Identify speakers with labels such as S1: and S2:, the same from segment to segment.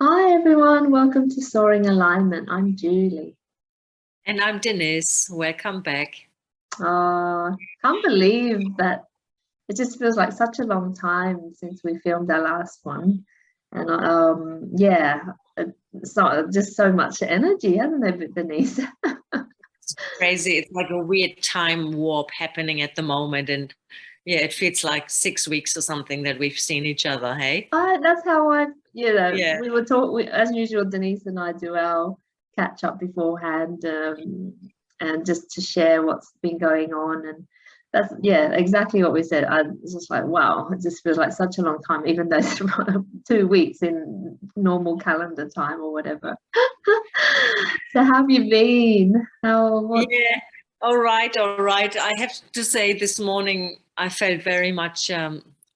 S1: Hi everyone, welcome to Soaring Alignment. I'm Julie.
S2: And I'm Denise. Welcome back.
S1: Can't believe that it just feels like such a long time since we filmed our last one. And yeah, it's not just so much energy, hasn't there, Denise?
S2: It's crazy. It's like a weird time warp happening at the moment. And yeah, it feels like 6 weeks or something that we've seen each other, hey?
S1: That's how
S2: Yeah.
S1: we were as usual, Denise and I do our catch up beforehand, and just to share what's been going on. And that's, yeah, exactly what we said. I was just like, wow, it just feels like such a long time, even though it's 2 weeks in normal calendar time or whatever. So how have you been?
S2: Yeah. All right. All right. I have to say this morning I felt very much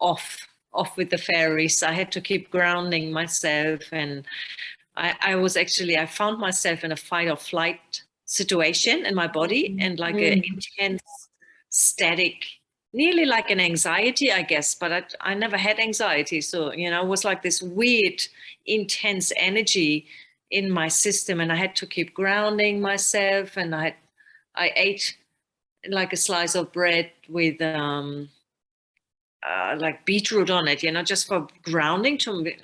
S2: off with the fairies. I had to keep grounding myself, and I found myself in a fight or flight situation in my body, and like an intense static, nearly like an anxiety, I guess, but I never had anxiety. So, it was like this weird, intense energy in my system, and I had to keep grounding myself. And I ate like a slice of bread with like beetroot on it, just for grounding.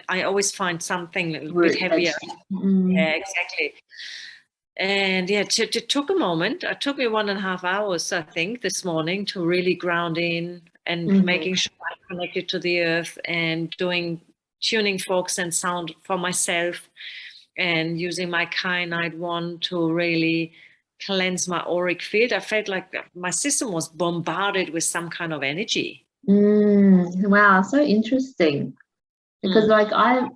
S2: I always find something a bit heavier. Yeah, exactly. And yeah, it took a moment. It took me 1.5 hours, I think, this morning to really ground in and making sure I'm connected to the earth and doing tuning forks and sound for myself and using my kyanite wand to really cleanse my auric field. I felt like my system was bombarded with some kind of energy.
S1: Wow, so interesting. Because I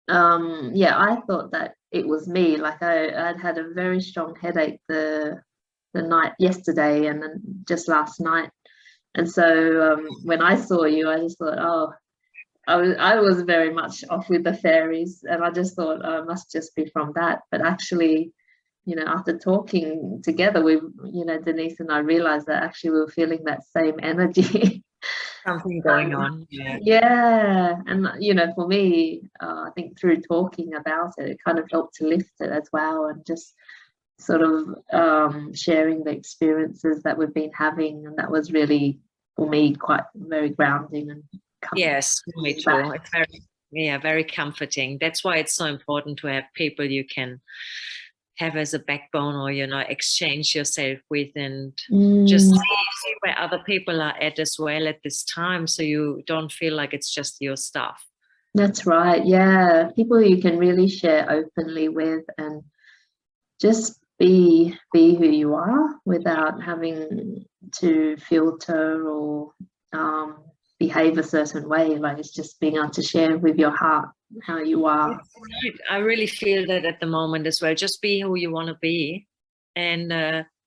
S1: thought that it was me. Like I'd had a very strong headache the night yesterday and then just last night. And so when I saw you, I just thought, oh, I was very much off with the fairies, and I just thought, oh, it must just be from that. But actually, after talking together, Denise and I realized that actually we were feeling that same energy.
S2: Something going on. Yeah.
S1: Yeah, and for me, I think through talking about it, it kind of helped to lift it as well, and just sort of sharing the experiences that we've been having, and that was really for me quite very grounding and comforting.
S2: Yes, me too. It's very comforting. That's why it's so important to have people you can have as a backbone, or exchange yourself with, and just see where other people are at as well at this time, so you don't feel like it's just your stuff.
S1: That's right. Yeah, people you can really share openly with, and just be who you are without having to filter or behave a certain way. Like, it's just being able to share with your heart how you are.
S2: Right. I really feel that at the moment as well. Just be who you want to be, and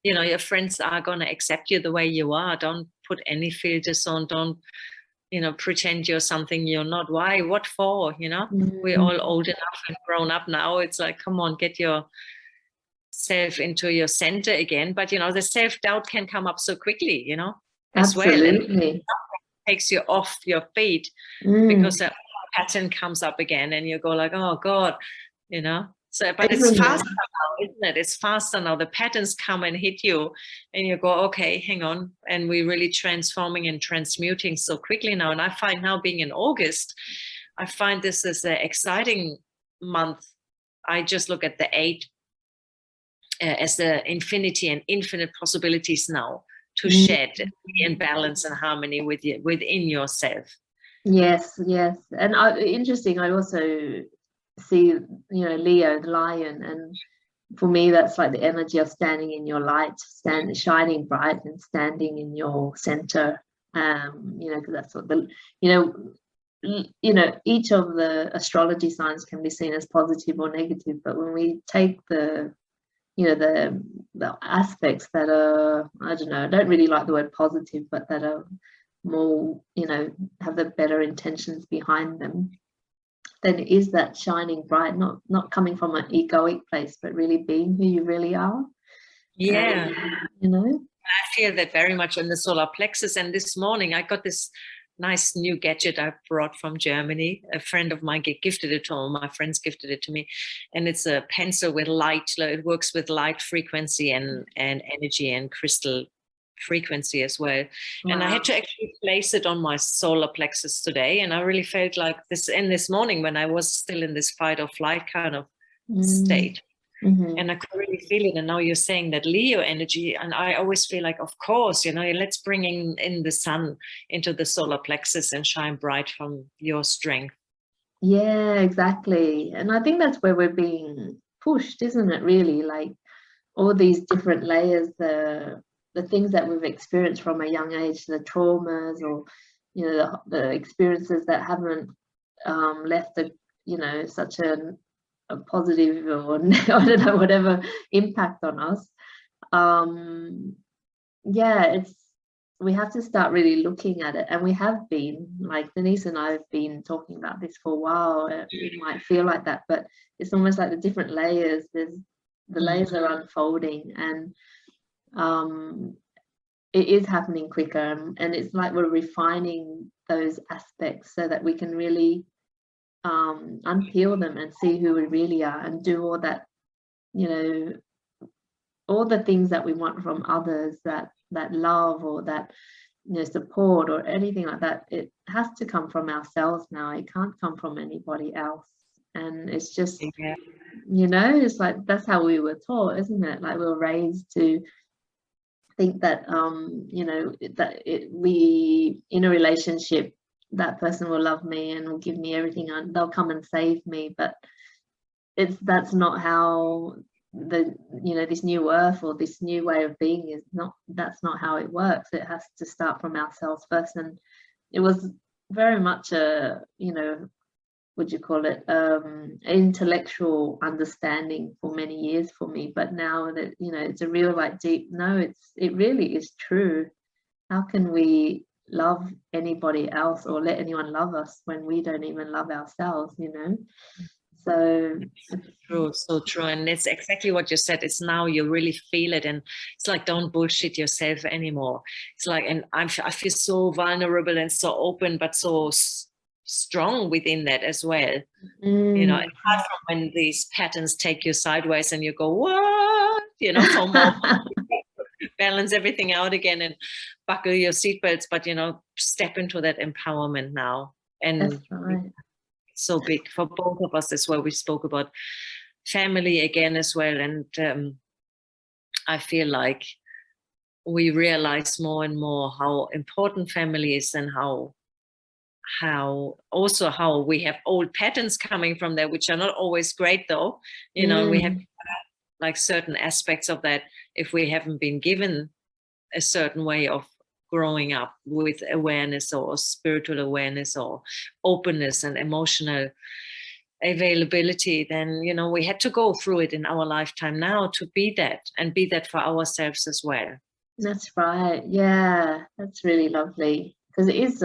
S2: your friends are going to accept you the way you are. Don't put any filters on. Don't pretend you're something you're not. Why? What for? We're all old enough and grown up now. It's like, come on, get yourself into your center again. But the self-doubt can come up so quickly, as well, and takes you off your feet because a pattern comes up again, and you go like, oh God, So, but it's faster now, isn't it? It's faster now. The patterns come and hit you, and you go, okay, hang on. And we're really transforming and transmuting so quickly now. And I find now, being in August, I find this is an exciting month. I just look at the 8 as the infinity and infinite possibilities now to shed, be in balance and harmony within yourself.
S1: Yes, and interesting. I also see, Leo, the lion, and for me, that's like the energy of standing in your light, shining bright, and standing in your center. Because that's what each of the astrology signs can be seen as positive or negative, but when we take the aspects that are, I don't know, I don't really like the word positive, but that are more, have the better intentions behind them, then it is that shining bright, not coming from an egoic place, but really being who you really are.
S2: Yeah. I feel that very much in the solar plexus. And this morning I got this nice new gadget I brought from Germany. A friend of mine gifted it to me. My friends gifted it to me, and it's a pencil with light. It works with light frequency and energy and crystal frequency as well.
S1: Wow.
S2: And I had to actually place it on my solar plexus today, and I really felt like this in this morning when I was still in this fight or flight kind of state. And I could really feel it. And now you're saying that Leo energy, and I always feel like, of course, let's bring in the sun into the solar plexus and shine bright from your strength.
S1: Yeah, exactly. And I think that's where we're being pushed, isn't it, really? Like all these different layers, the things that we've experienced from a young age, the traumas, or the experiences that haven't left such a positive or I don't know, whatever impact on us. We have to start really looking at it, and we have been, like Denise and I have been talking about this for a while. It might feel like that, but it's almost like the different layers. The layers are unfolding, and it is happening quicker, and it's like we're refining those aspects so that we can really unpeel them and see who we really are, and do all that, all the things that we want from others, that love or that support or anything like that. It has to come from ourselves now. It can't come from anybody else. And it's just it's like that's how we were taught, isn't it? Like we were raised to think that we in a relationship, that person will love me and will give me everything, and they'll come and save me. But that's not how this new earth or this new way of being is. That's not how it works. It has to start from ourselves first. And it was very much a would you call it intellectual understanding for many years for me, but now that it's a real deep, it really is true. How can we love anybody else or let anyone love us when we don't even love ourselves? So
S2: so true. And it's exactly what you said. It's now you really feel it, and it's like, don't bullshit yourself anymore. It's like, and I feel so vulnerable and so open, but so strong within that as well. Apart from when these patterns take you sideways and you go, what, for more balance everything out again and buckle your seatbelts, but step into that empowerment now. And
S1: that's right.
S2: So big for both of us as well. We spoke about family again as well, and I feel like we realize more and more how important family is, and how we have old patterns coming from there, which are not always great though. We have like certain aspects of that, if we haven't been given a certain way of growing up with awareness or spiritual awareness or openness and emotional availability, then we had to go through it in our lifetime now to be that, and be that for ourselves as well.
S1: That's right. Yeah, that's really lovely, because it is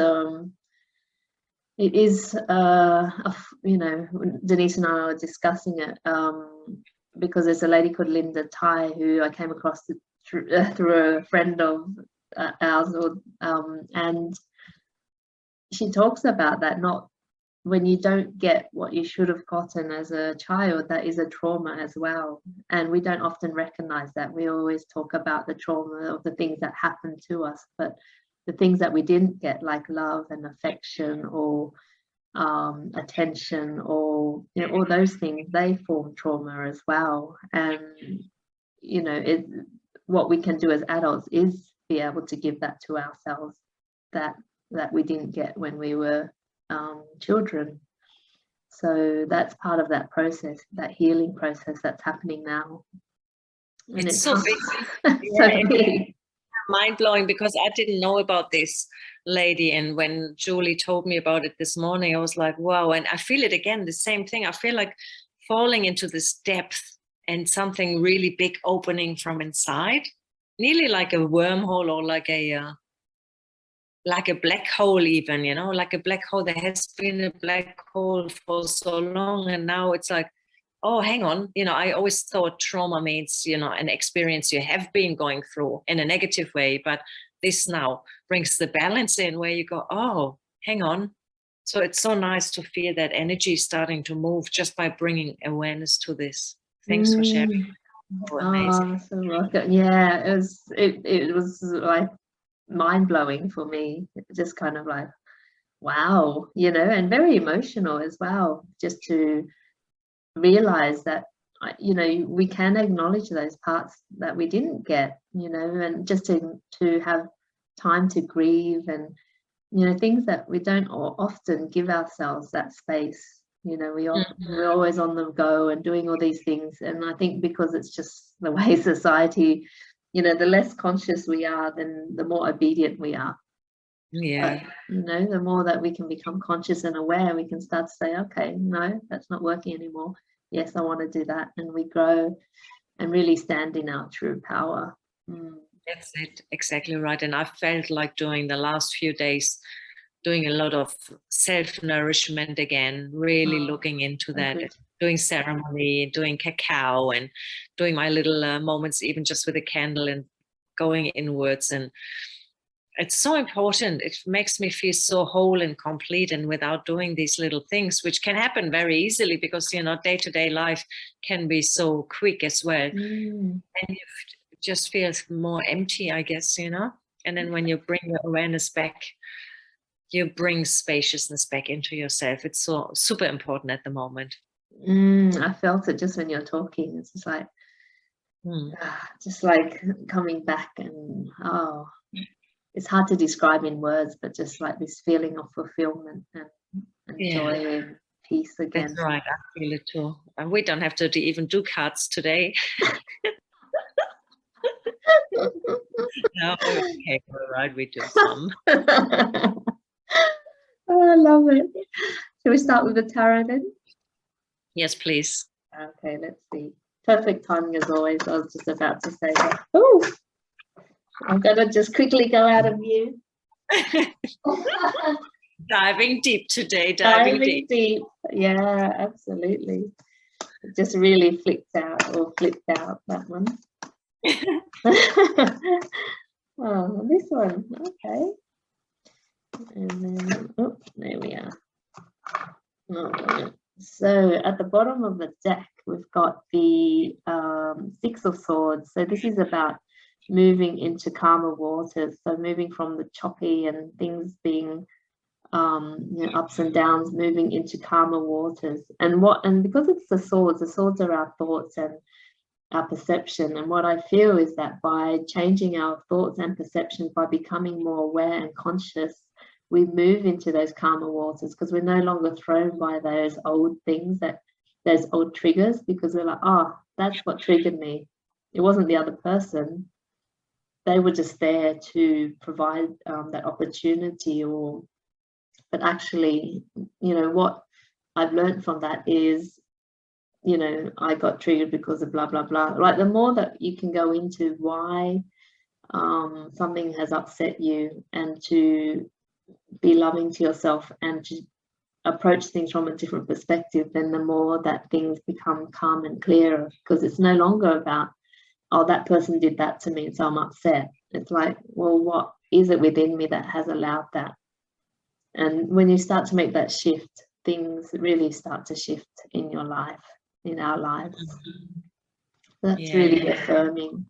S1: Denise and I were discussing it, because there's a lady called Linda Tai who I came across through a friend of ours, and she talks about that, not when you don't get what you should have gotten as a child, that is a trauma as well. And we don't often recognize that. We always talk about the trauma of the things that happened to us, but the things that we didn't get, like love and affection or attention, or all those things, they form trauma as well. And what we can do as adults is be able to give that to ourselves, that we didn't get when we were children. So that's part of that process, that healing process that's happening now. And
S2: it's so big.
S1: So big.
S2: Mind-blowing, because I didn't know about this lady, and when Julie told me about it this morning, I was like, wow. And I feel it again, the same thing. I feel like falling into this depth and something really big opening from inside, nearly like a wormhole, or like a black hole even, like a black hole. There has been a black hole for so long, and now it's like, oh, hang on. I always thought trauma means, an experience you have been going through in a negative way, but this now brings the balance in where you go, oh, hang on. So it's so nice to feel that energy starting to move just by bringing awareness to this. Thanks for sharing. Oh, amazing.
S1: Oh, so welcome. Yeah, it was like mind-blowing for me. Just kind of like, wow, you know, and very emotional as well, just to realize that, you know, we can acknowledge those parts that we didn't get, you know, and just to have time to grieve, and, you know, things that we don't often give ourselves that space. You know, we're always on the go and doing all these things, and I think because it's just the way society, you know, the less conscious we are, then the more obedient we are.
S2: Yeah.
S1: But, you know, the more that we can become conscious and aware, we can start to say, okay, no, that's not working anymore. Yes, I want to do that. And we grow and really stand in our true power.
S2: That's it. Exactly right. And I felt like during the last few days, doing a lot of self-nourishment again, really looking into that, doing ceremony, doing cacao, and doing my little moments, even just with a candle and going inwards. And it's so important. It makes me feel so whole and complete, and without doing these little things, which can happen very easily because, you know, day-to-day life can be so quick as well. And you just feel more empty, I guess, you know. And then when you bring your awareness back, you bring spaciousness back into yourself. It's so super important at the moment.
S1: I felt it just when you're talking. It's just like coming back, and it's hard to describe in words, but just like this feeling of fulfillment and joy and peace again.
S2: That's right. I feel it too. And we don't have to even do cards today. No, okay, all right, we do some.
S1: Oh, I love it. Shall we start with the tarot then?
S2: Yes, please.
S1: Okay, let's see. Perfect timing as always. I was just about to say that. Oh, I'm gonna just quickly go out of view.
S2: Diving deep today. Diving deep.
S1: Yeah, absolutely. It just really flipped out, that one. Oh, this one. Okay. And then, oh, there we are. Oh, so at the bottom of the deck, we've got the Six of Swords. So this is about moving into calmer waters. So moving from the choppy and things being you know, ups and downs, moving into calmer waters. And because it's the swords are our thoughts and our perception. And what I feel is that by changing our thoughts and perception, by becoming more aware and conscious, we move into those calmer waters, because we're no longer thrown by those old things, those old triggers, because we're like, oh, that's what triggered me. It wasn't the other person. They were just there to provide that opportunity. But actually, you know, what I've learned from that is, you know, I got triggered because of blah, blah, blah. Like, the more that you can go into why something has upset you, and to be loving to yourself and to approach things from a different perspective, then the more that things become calm and clearer, because it's no longer about, oh, that person did that to me, so I'm upset. It's like, well, what is it within me that has allowed that? And when you start to make that shift, things really start to shift in your life, in our lives. That's really affirming.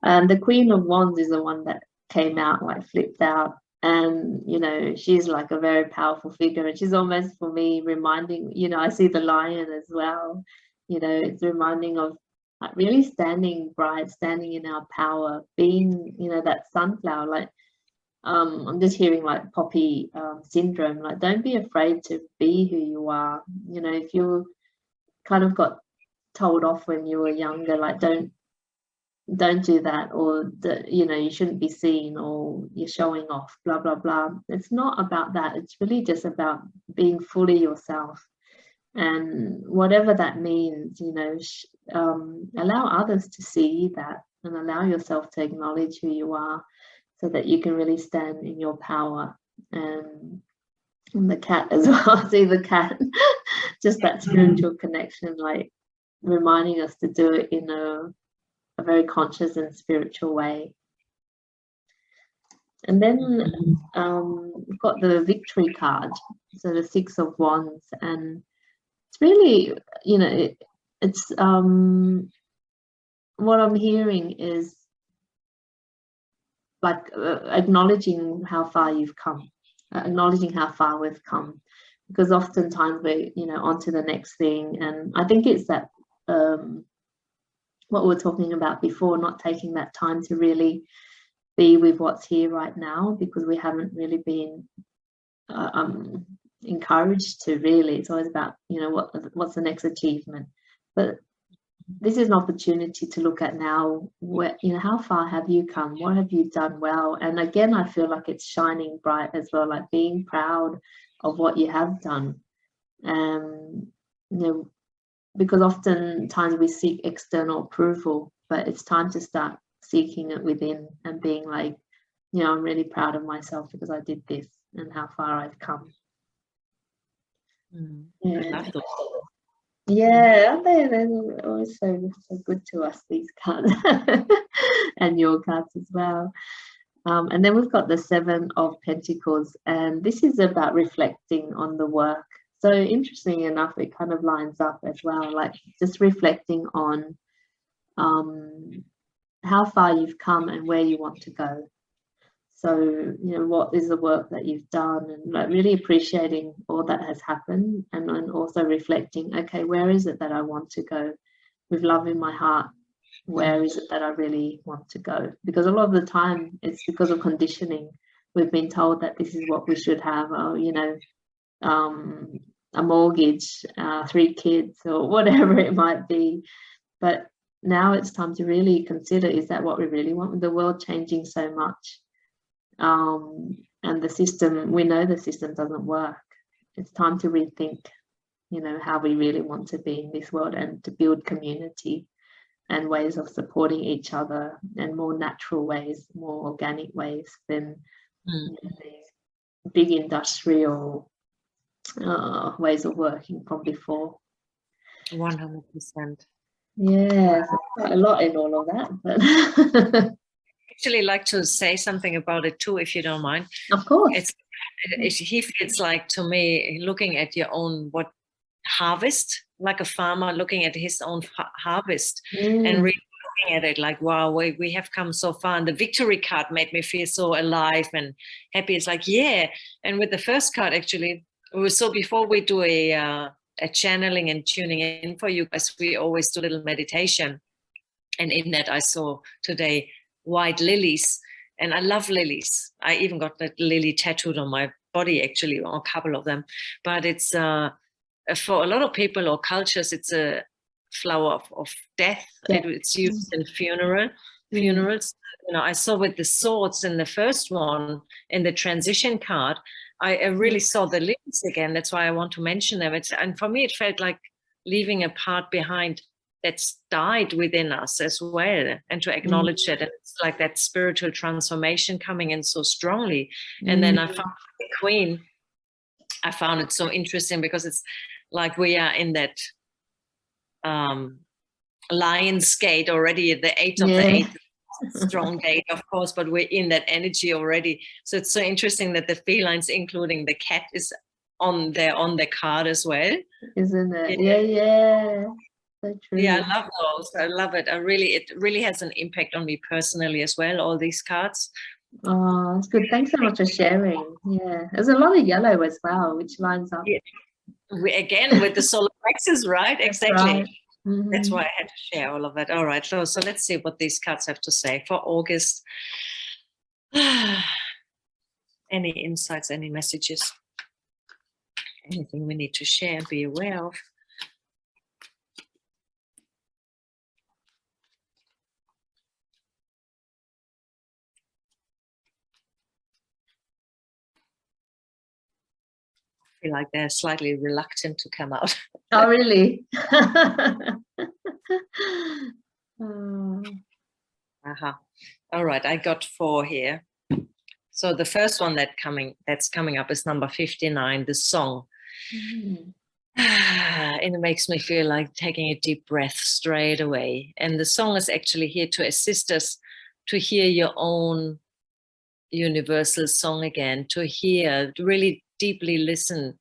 S1: And the Queen of Wands is the one that came out, like flipped out. And, you know, she's like a very powerful figure. And she's almost, for me, reminding, you know, I see the lion as well. You know, it's reminding of like really standing bright, standing in our power, being, you know, that sunflower. Like, I'm just hearing like poppy syndrome. Like, don't be afraid to be who you are. You know, if you kind of got told off when you were younger, like, don't do that, or you know, you shouldn't be seen, or you're showing off, blah, blah, blah. It's not about that. It's really just about being fully yourself, and whatever that means, you know, allow others to see that, and allow yourself to acknowledge who you are, so that you can really stand in your power. And the cat as well. See the cat, just that spiritual connection, like reminding us to do it in a very conscious and spiritual way. And then we've got the victory card, so the Six of Wands, and it's really, you know, it's what I'm hearing is like acknowledging how far you've come, acknowledging how far we've come, because oftentimes we're, you know, on to the next thing. And I think it's that what we were talking about before, not taking that time to really be with what's here right now, because we haven't really been encouraged to really. It's always about, you know, what's the next achievement, but this is an opportunity to look at now, where, you know, how far have you come, what have you done well. And again, I feel like it's shining bright as well, like being proud of what you have done. You know, because oftentimes we seek external approval, but it's time to start seeking it within and being like, you know, I'm really proud of myself because I did this and how far I've come.
S2: I love those.
S1: Yeah, aren't they? They're always so good to us, these cards, and your cards as well. And then we've got the Seven of Pentacles, and this is about reflecting on the work. So interesting enough, it kind of lines up as well, like just reflecting on how far you've come and where you want to go. So, you know, what is the work that you've done, and like really appreciating all that has happened, and also reflecting, okay, where is it that I want to go with love in my heart? Where is it that I really want to go? Because a lot of the time it's because of conditioning. We've been told that this is what we should have, or, you know, a mortgage, 3 kids, or whatever it might be. But now it's time to really consider, is that what we really want, with the world changing so much? And the system, we know the system doesn't work. It's time to rethink, you know, how we really want to be in this world, and to build community and ways of supporting each other, and more natural ways, more organic ways than you know, these big industrial ways of working from before.
S2: 100%.
S1: Yeah, so quite a lot in all of that, but
S2: Actually like to say something about it too, if you don't mind.
S1: of course.
S2: He feels like, to me, looking at your own harvest, like a farmer looking at his own harvest, and really looking at it like, wow, we have come so far. And the victory card made me feel so alive and happy. It's like, yeah. And with the first card, actually, so before we do a channeling and tuning in for you guys, we always do a little meditation. And in that I saw today white lilies, and I love lilies. I even got that lily tattooed on my body, actually, or a couple of them. But it's for a lot of people or cultures, it's a flower of death. It's used in funerals. You know, I saw with the swords in the first one, in the transition card, I really saw the lilies again. That's why I want to mention them. And for me, it felt like leaving a part behind that's died within us as well, and to acknowledge it. And it's like that spiritual transformation coming in so strongly. And then I found the Queen. I found it so interesting because it's like we are in that lion's gate already, the 8th of the 8th, strong gate, of course, but we're in that energy already. So it's so interesting that the felines, including the cat, is on the card as well,
S1: isn't it? Yeah. So true.
S2: Yeah, I love those. I love it. It really has an impact on me personally as well, all these cards.
S1: Oh, that's good. Thanks so much for sharing. Yeah, there's a lot of yellow as well, which lines up.
S2: Again, with the solar plexus, right?
S1: That's
S2: Exactly.
S1: right.
S2: That's why I had to share all of it. All right, so let's see what these cards have to say for August. Any insights, any messages, anything we need to share and be aware of? I feel like they're slightly reluctant to come out.
S1: Oh, really?
S2: All right, I got 4 here. So the first one that's coming up is number 59, the song. And it makes me feel like taking a deep breath straight away. And the song is actually here to assist us to hear your own universal song again, to hear, to really deeply listen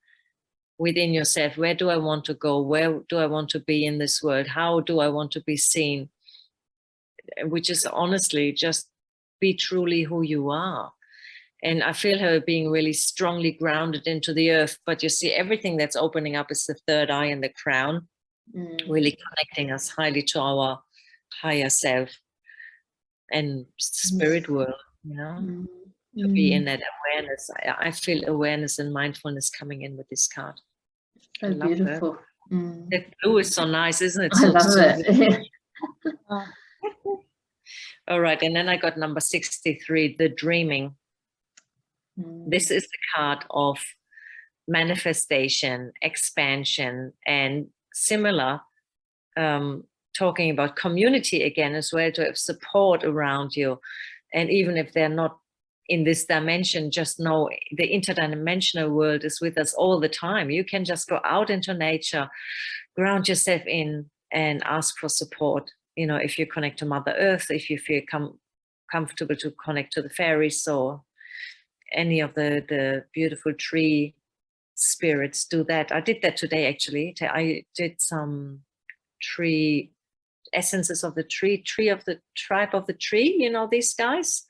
S2: within yourself. Where do I want to go? Where do I want to be in this world? How do I want to be seen? Which is honestly just be truly who you are. And I feel her being really strongly grounded into the earth. But you see, everything that's opening up is the third eye and the crown, really connecting us highly to our higher self and spirit world, you know, to be in that awareness. I feel awareness and mindfulness coming in with this card.
S1: So beautiful.
S2: That blue is so nice, isn't it?
S1: I love it.
S2: All right, and then I got number 63, the dreaming. This is the card of manifestation, expansion, and similar, talking about community again as well, to have support around you. And even if they're not in this dimension, just know the interdimensional world is with us all the time. You can just go out into nature, ground yourself in, and ask for support. You know, if you connect to Mother Earth, if you feel comfortable to connect to the fairies or any of the beautiful tree spirits, do that. I did that today, actually. I did some tree essences of the tree of the tribe of the tree. You know, these guys,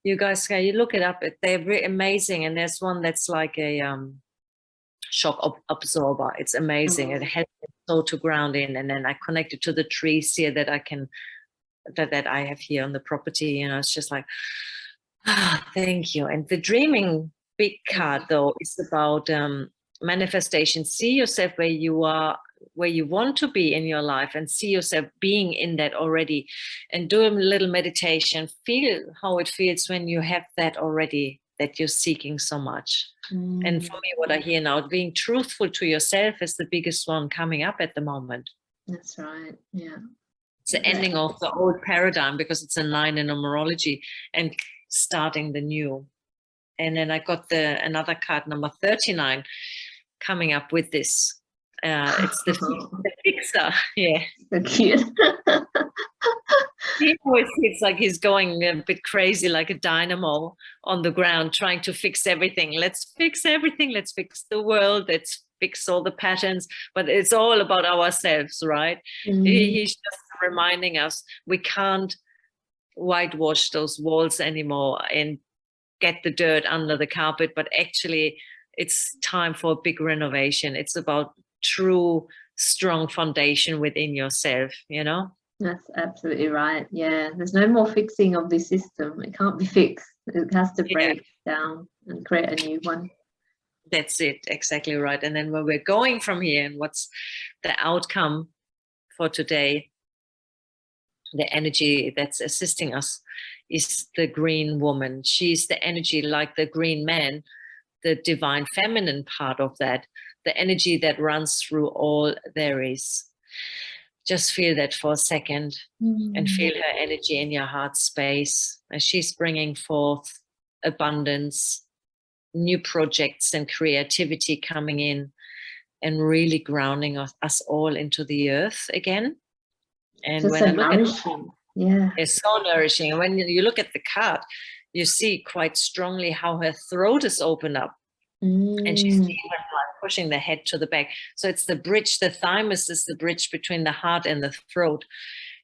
S2: you guys, you look it up. They're very amazing. And there's one that's like a shock absorber. It's amazing. It helps me so to ground in. And then I connected to the trees here that I can, that I have here on the property. You know, it's just like, thank you. And the dreaming big card, though, is about manifestation. See yourself where you are, where you want to be in your life, and see yourself being in that already, and do a little meditation. Feel how it feels when you have that already, that you're seeking so much. And for me, what I hear now, being truthful to yourself is the biggest one coming up at the moment.
S1: That's right. Yeah.
S2: It's the ending of the old paradigm, because it's a 9 in numerology, and starting the new. And then I got another card, number 39, coming up with this. It's the fixer. Yeah.
S1: So cute.
S2: He always feels like he's going a bit crazy, like a dynamo on the ground, trying to fix everything. Let's fix everything. Let's fix the world. Let's fix all the patterns. But it's all about ourselves, right? He's just reminding us we can't whitewash those walls anymore and get the dirt under the carpet, but actually it's time for a big renovation. It's about true strong foundation within yourself, you know.
S1: That's absolutely right. Yeah, there's no more fixing of this system. It can't be fixed. It has to break down and create a new one.
S2: That's it, exactly right. And then where we're going from here, and what's the outcome for today, the energy that's assisting us is the green woman. She's the energy like the green man, the divine feminine part of that, the energy that runs through all there is. Just feel that for a second and feel her energy in your heart space as she's bringing forth abundance, new projects and creativity coming in, and really grounding us all into the earth again. And
S1: just
S2: when I look
S1: nourishing. Yeah,
S2: it's so nourishing. And when you look at the card, you see quite strongly how her throat is opened up. And she's even like pushing the head to the back. So it's the bridge, the thymus is the bridge between the heart and the throat.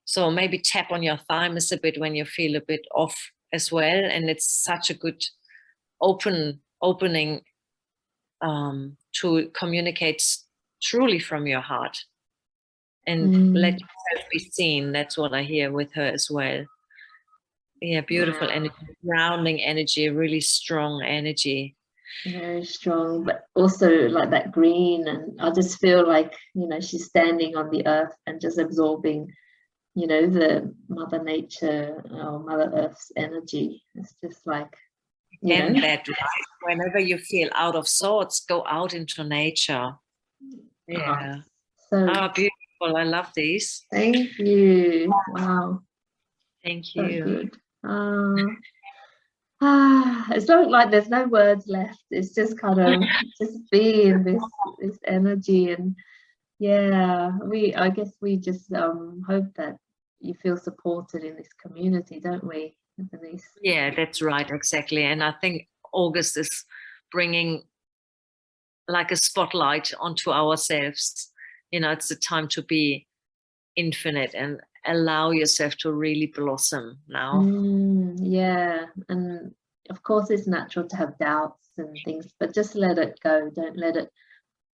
S2: So maybe tap on your thymus a bit when you feel a bit off as well. And it's such a good opening to communicate truly from your heart and let yourself be seen. That's what I hear with her as well. Yeah, beautiful energy, grounding energy, really strong energy.
S1: Very strong, but also like that green. And I just feel like, you know, she's standing on the earth and just absorbing, you know, the Mother Nature or Mother Earth's energy. It's just like,
S2: and that whenever you feel out of sorts, go out into nature. Yeah.
S1: So
S2: beautiful. I love these.
S1: Thank you. Wow.
S2: Thank you.
S1: So good. It's not like there's no words left. It's just kind of just being this energy. And yeah, I guess we just hope that you feel supported in this community, don't we? Denise.
S2: Yeah, that's right, exactly. And I think August is bringing like a spotlight onto ourselves. You know, it's the time to be infinite and allow yourself to really blossom now.
S1: Yeah, and of course it's natural to have doubts and things, but just let it go.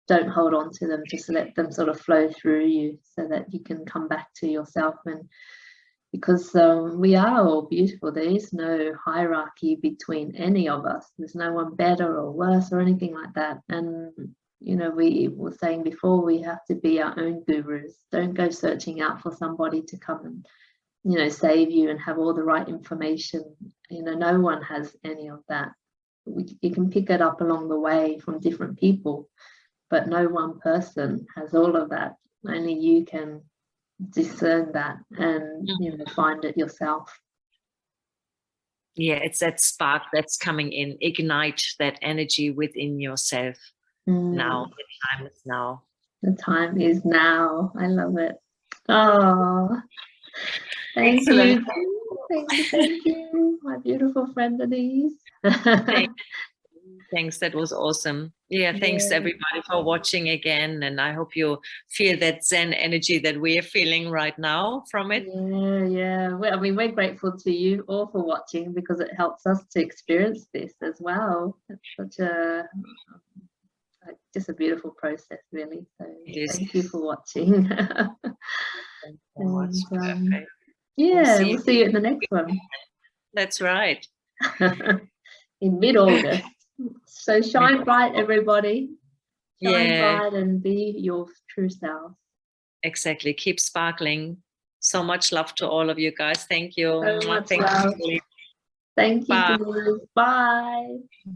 S1: Don't hold on to them. Just let them sort of flow through you so that you can come back to yourself. And because we are all beautiful, there is no hierarchy between any of us. There's no one better or worse or anything like that. And you know, we were saying before, we have to be our own gurus. Don't go searching out for somebody to come and, you know, save you and have all the right information. You know, no one has any of that. You can pick it up along the way from different people, but no one person has all of that. Only you can discern that and, you know, find it yourself.
S2: Yeah, it's that spark that's coming in. Ignite that energy within yourself. Now, the time is now.
S1: The time is now. I love it. Oh, thank
S2: Excellent.
S1: you. Thank you, my beautiful friend Denise.
S2: Thanks, that was awesome. Yeah, thanks everybody for watching again, and I hope you feel that Zen energy that we are feeling right now from it.
S1: Yeah. Well, I mean, we're grateful to you all for watching because it helps us to experience this as well. It's such a just a beautiful process, really. So thank you for watching.
S2: Thanks so much. Perfect.
S1: Yeah, we'll see you in the next one.
S2: That's right.
S1: In mid-August. So shine bright, everybody. Shine bright and be your true self.
S2: Exactly. Keep sparkling. So much love to all of you guys. Thank you.
S1: So much love. Thank you.
S2: Bye.
S1: Bye.